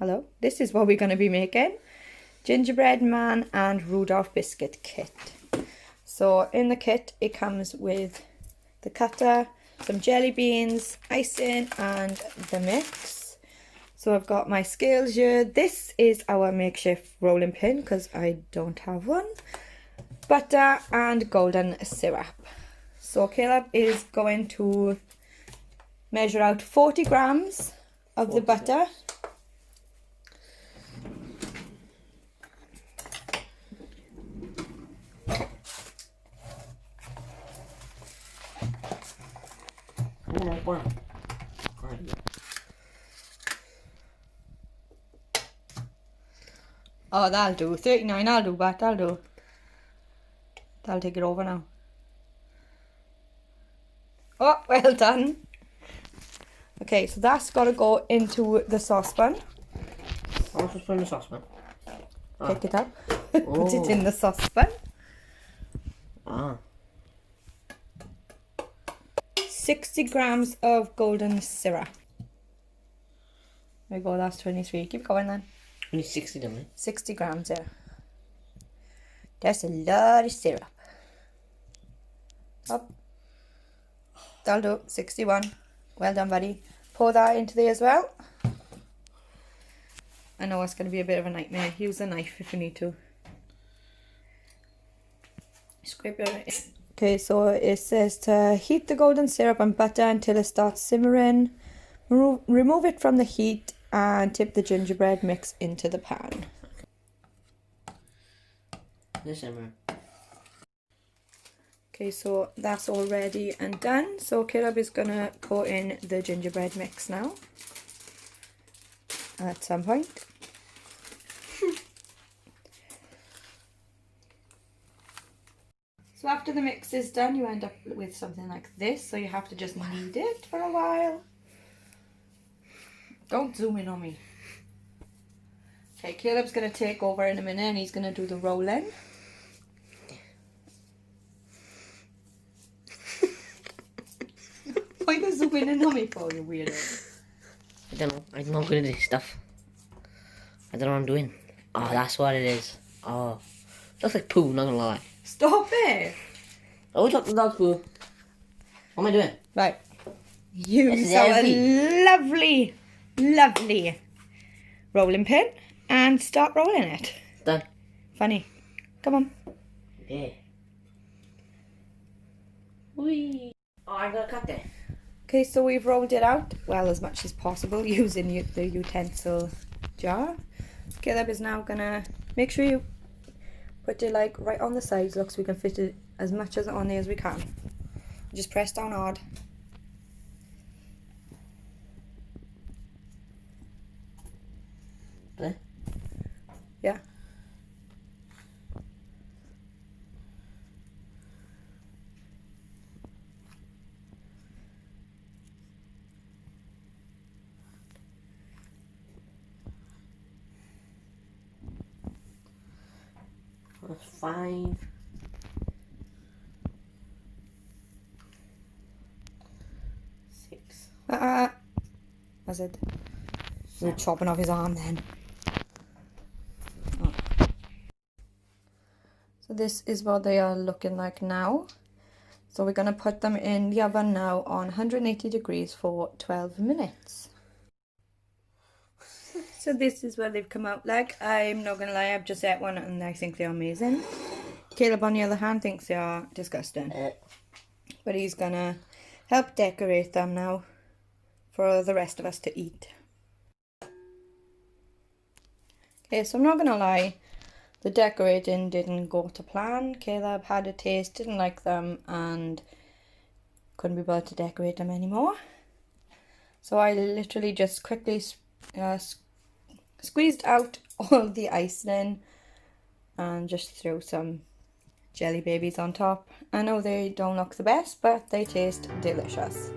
Hello. This is what we're going to be making. Gingerbread Man and Rudolph biscuit kit. So in the kit it comes with the cutter, some jelly beans, icing and the mix. So I've got my scales here. This is our makeshift rolling pin because I don't have one. Butter and golden syrup. So Caleb is going to measure out 40 grams of the butter. Oh, that'll do. 39, I'll do, but that'll do. That'll take it over now. Oh, well done. Okay, so that's got to go into the saucepan. How much is put in the saucepan? Pick it up. Put it in the saucepan. 60 grams of golden syrup. There we go, that's 23. Keep going then. We need 60, don't we? 60 grams, yeah. That's a lot of syrup. Up. That'll do. 61. Well done, buddy. Pour that into there as well. I know it's going to be a bit of a nightmare. Use a knife if you need to. Scrape it. Okay, so it says to heat the golden syrup and butter until it starts simmering. Remove it from the heat and tip the gingerbread mix into the pan. Simmer. Okay, so that's all ready and done. So Caleb is going to pour in the gingerbread mix now. At some point. So after the mix is done, you end up with something like this. So you have to just knead it for a while. Don't zoom in on me. Okay, Caleb's going to take over in a minute and he's going to do the rolling. Why are you zooming in on me for, you weirdo? I don't know. I'm not good at this stuff. I don't know what I'm doing. Oh, that's what it is. Oh. Looks like poo, not gonna lie. Stop it! Oh, look, that's poo. What am I doing? Right. Use our lovely, lovely rolling pin and start rolling it. Done. Funny. Come on. Yeah. Whee. Oh, I'm gonna cut that. Okay, so we've rolled it out, well, as much as possible using the utensil jar. Caleb is now gonna make sure you put it like right on the sides, look, so we can fit it as much as on there as we can. Just press down hard. There? Yeah. That's 5. 6. That's it. You're chopping off his arm then. Oh. So this is what they are looking like now. So we're going to put them in the oven now on 180 degrees for 12 minutes. So this is what they've come out like. I'm not going to lie, I've just ate one and I think they're amazing. Caleb, on the other hand, thinks they are disgusting. But he's going to help decorate them now for the rest of us to eat. Okay, so I'm not going to lie, the decorating didn't go to plan. Caleb had a taste, didn't like them and couldn't be bothered to decorate them anymore. So I literally just quickly squeezed out all the icing and just threw some jelly babies on top. I know they don't look the best, but they taste delicious.